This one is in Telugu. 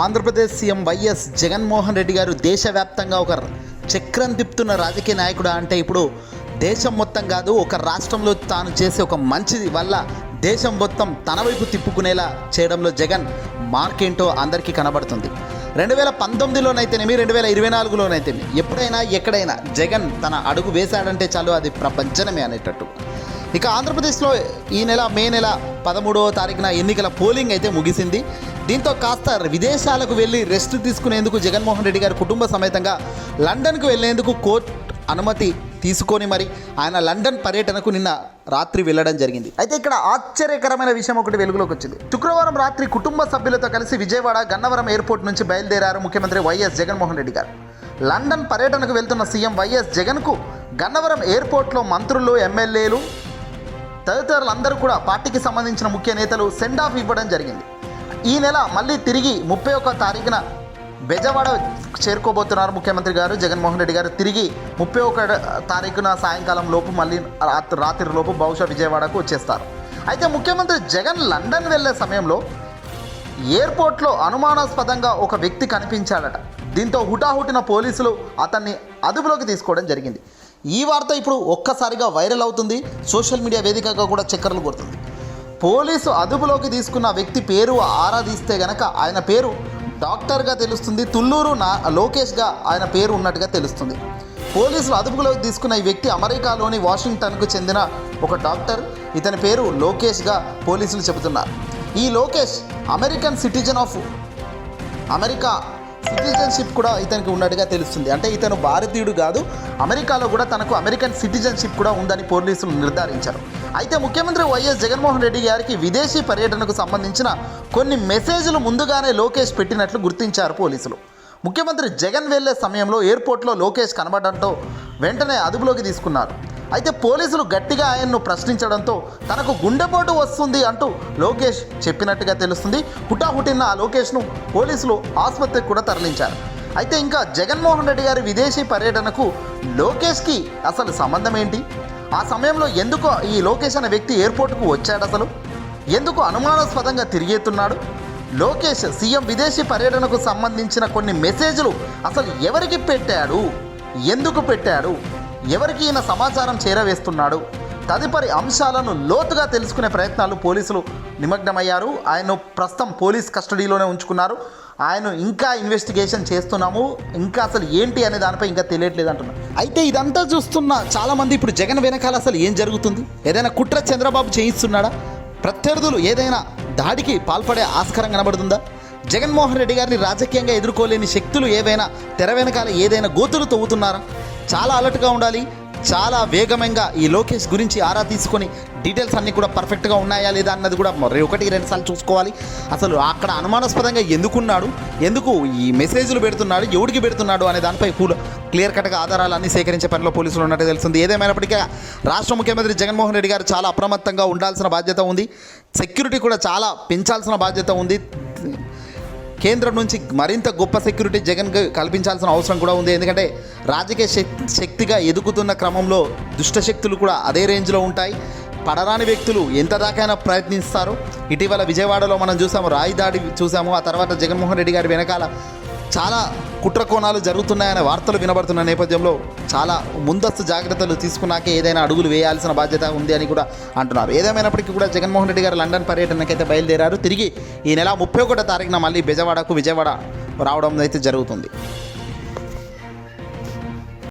ఆంధ్రప్రదేశ్ సీఎం వైఎస్ జగన్మోహన్ రెడ్డి గారు దేశవ్యాప్తంగా ఒక చక్రం తిప్పుతున్న రాజకీయ నాయకుడు అంటే ఇప్పుడు దేశం మొత్తం కాదు, ఒక రాష్ట్రంలో తాను చేసే ఒక మంచి వల్ల దేశం మొత్తం తన వైపు తిప్పుకునేలా చేయడంలో జగన్ మార్క్ ఏంటో అందరికీ కనబడుతుంది. 2019లోనైతేనేమి 2024లోనైతేనేమి ఎప్పుడైనా ఎక్కడైనా జగన్ తన అడుగు వేశాడంటే చాలు అది ప్రపంచమే అనేటట్టు. ఇక ఆంధ్రప్రదేశ్లో ఈ నెల మే నెల 13వ తారీఖున ఎన్నికల పోలింగ్ అయితే ముగిసింది. దీంతో కాస్త విదేశాలకు వెళ్ళి రెస్ట్ తీసుకునేందుకు జగన్మోహన్ రెడ్డి గారు కుటుంబ సమేతంగా లండన్కు వెళ్లేందుకు కోర్టు అనుమతి తీసుకొని మరి ఆయన లండన్ పర్యటనకు నిన్న రాత్రి వెళ్ళడం జరిగింది. అయితే ఇక్కడ ఆశ్చర్యకరమైన విషయం ఒకటి వెలుగులోకి వచ్చింది. శుక్రవారం రాత్రి కుటుంబ సభ్యులతో కలిసి విజయవాడ గన్నవరం ఎయిర్పోర్ట్ నుంచి బయలుదేరారు ముఖ్యమంత్రి వైఎస్ జగన్మోహన్ రెడ్డి గారు. లండన్ పర్యటనకు వెళ్తున్న సీఎం వైఎస్ జగన్కు గన్నవరం ఎయిర్పోర్ట్లో మంత్రులు, ఎమ్మెల్యేలు తదితరులందరూ కూడా పార్టీకి సంబంధించిన ముఖ్య నేతలు సెండ్ ఆఫ్ ఇవ్వడం జరిగింది. ఈ నెల మళ్ళీ తిరిగి 31వ తారీఖున బెజవాడ చేరుకోబోతున్నారు ముఖ్యమంత్రి గారు జగన్మోహన్ రెడ్డి గారు. తిరిగి 31 తారీఖున సాయంకాలం లోపు మళ్ళీ రాత్రి లోపు బహుశా విజయవాడకు వచ్చేస్తారు. అయితే ముఖ్యమంత్రి జగన్ లండన్ వెళ్ళే సమయంలో ఎయిర్పోర్ట్లో అనుమానాస్పదంగా ఒక వ్యక్తి కనిపించాడట. దీంతో హుటాహుటిన పోలీసులు అతన్ని అదుపులోకి తీసుకోవడం జరిగింది. ఈ వార్త ఇప్పుడు ఒక్కసారిగా వైరల్ అవుతుంది, సోషల్ మీడియా వేదికగా కూడా చక్కర్లు కొడుతుంది. పోలీసు అదుపులోకి తీసుకున్న వ్యక్తి పేరు ఆరాధిస్తే గనక ఆయన పేరు డాక్టర్గా తెలుస్తుంది. తుళ్ళూరు లోకేష్గా ఆయన పేరు ఉన్నట్టుగా తెలుస్తుంది. పోలీసులు అదుపులోకి తీసుకున్న ఈ వ్యక్తి అమెరికాలోని వాషింగ్టన్కు చెందిన ఒక డాక్టర్. ఇతని పేరు లోకేష్గా పోలీసులు చెబుతున్నారు. ఈ లోకేష్ అమెరికన్ సిటిజన్షిప్ కూడా ఇతనికి ఉన్నట్టుగా తెలుస్తుంది. అంటే ఇతను భారతీయుడు కాదు, అమెరికాలో కూడా తనకు అమెరికన్ సిటిజన్షిప్ కూడా ఉందని పోలీసులు నిర్ధారించారు. అయితే ముఖ్యమంత్రి వైఎస్ జగన్మోహన్ రెడ్డి గారికి విదేశీ పర్యటనకు సంబంధించిన కొన్ని మెసేజ్లు ముందుగానే లోకేష్ పెట్టినట్లు గుర్తించారు పోలీసులు. ముఖ్యమంత్రి జగన్ వెళ్లే సమయంలో ఎయిర్పోర్ట్లో లోకేష్ కనబడడంతో వెంటనే అదుపులోకి తీసుకున్నారు. అయితే పోలీసులు గట్టిగా ఆయన్ను ప్రశ్నించడంతో తనకు గుండెపోటు వస్తుంది అంటూ లోకేష్ చెప్పినట్టుగా తెలుస్తుంది. హుటాహుటిన ఆ లోకేష్ను పోలీసులు ఆసుపత్రికి కూడా తరలించారు. అయితే ఇంకా జగన్మోహన్ రెడ్డి గారి విదేశీ పర్యటనకు లోకేష్కి అసలు సంబంధం ఏంటి? ఆ సమయంలో ఎందుకు ఈ లోకేష్ అనే వ్యక్తి ఎయిర్పోర్ట్కు వచ్చాడు? అసలు ఎందుకు అనుమానాస్పదంగా తిరిగేస్తున్నాడు? లోకేష్ సీఎం విదేశీ పర్యటనకు సంబంధించిన కొన్ని మెసేజ్లు అసలు ఎవరికి పెట్టాడు, ఎందుకు పెట్టాడు, ఎవరికి ఈయన సమాచారం చేరవేస్తున్నాడు? తదుపరి అంశాలను లోతుగా తెలుసుకునే ప్రయత్నాలు పోలీసులు నిమగ్నమయ్యారు. ఆయన ప్రస్తుతం పోలీస్ కస్టడీలోనే ఉంచుకున్నారు. ఆయన ఇంకా ఇన్వెస్టిగేషన్ చేస్తున్నాము, ఇంకా అసలు ఏంటి అనే దానిపై ఇంకా తెలియట్లేదు అంటున్నారు. అయితే ఇదంతా చూస్తున్న చాలామంది ఇప్పుడు జగన్ వెనకాల అసలు ఏం జరుగుతుంది? ఏదైనా కుట్ర చంద్రబాబు చేయిస్తున్నాడా? ప్రత్యర్థులు ఏదైనా దాడికి పాల్పడే ఆస్కారం కనబడుతుందా? జగన్మోహన్ రెడ్డి గారిని రాజకీయంగా ఎదుర్కోలేని శక్తులు ఏవైనా తెర వెనకాల ఏదైనా గోతులు తవ్వుతున్నారా? చాలా అలర్ట్గా ఉండాలి. చాలా వేగంగా ఈ లోకేష్ గురించి ఆరా తీసుకొని డీటెయిల్స్ అన్నీ కూడా పర్ఫెక్ట్గా ఉన్నాయా లేదా అన్నది కూడా 1-2 సార్లు చూసుకోవాలి. అసలు అక్కడ అనుమానాస్పదంగా ఎందుకున్నాడు, ఎందుకు ఈ మెసేజ్లు పెడుతున్నాడు, ఎవడికి పెడుతున్నాడు అనే దానిపై క్లియర్ కట్గా ఆధారాలన్నీ సేకరించే పనిలో పోలీసులు ఉన్నట్టు తెలుస్తుంది. ఏదేమైనప్పటికీ రాష్ట్ర ముఖ్యమంత్రి జగన్మోహన్ రెడ్డి గారు చాలా అప్రమత్తంగా ఉండాల్సిన బాధ్యత ఉంది. సెక్యూరిటీ కూడా చాలా పెంచాల్సిన బాధ్యత ఉంది. కేంద్రం నుంచి మరింత గొప్ప సెక్యూరిటీ జగన్ కల్పించాల్సిన అవసరం కూడా ఉంది. ఎందుకంటే రాజకీయ శక్తిగా ఎదుగుతున్న క్రమంలో దుష్టశక్తులు కూడా అదే రేంజ్లో ఉంటాయి. పడరాని వ్యక్తులు ఎంత దాకైనా ప్రయత్నిస్తారు. ఇటీవల విజయవాడలో మనం చూసాము, రాయి దాడి చూసాము. ఆ తర్వాత జగన్మోహన్ రెడ్డి గారి వెనకాల చాలా కుట్ర కోణాలు జరుగుతున్నాయనే వార్తలు వినబడుతున్న నేపథ్యంలో చాలా ముందస్తు జాగ్రత్తలు తీసుకున్నాకే ఏదైనా అడుగులు వేయాల్సిన బాధ్యత ఉంది అని కూడా అంటున్నారు. ఏదేమైనప్పటికీ కూడా జగన్మోహన్ రెడ్డి గారు లండన్ పర్యటనకైతే బయలుదేరారు. తిరిగి ఈ నెల 31వ తారీఖున మళ్ళీ విజయవాడ రావడం అయితే జరుగుతుంది.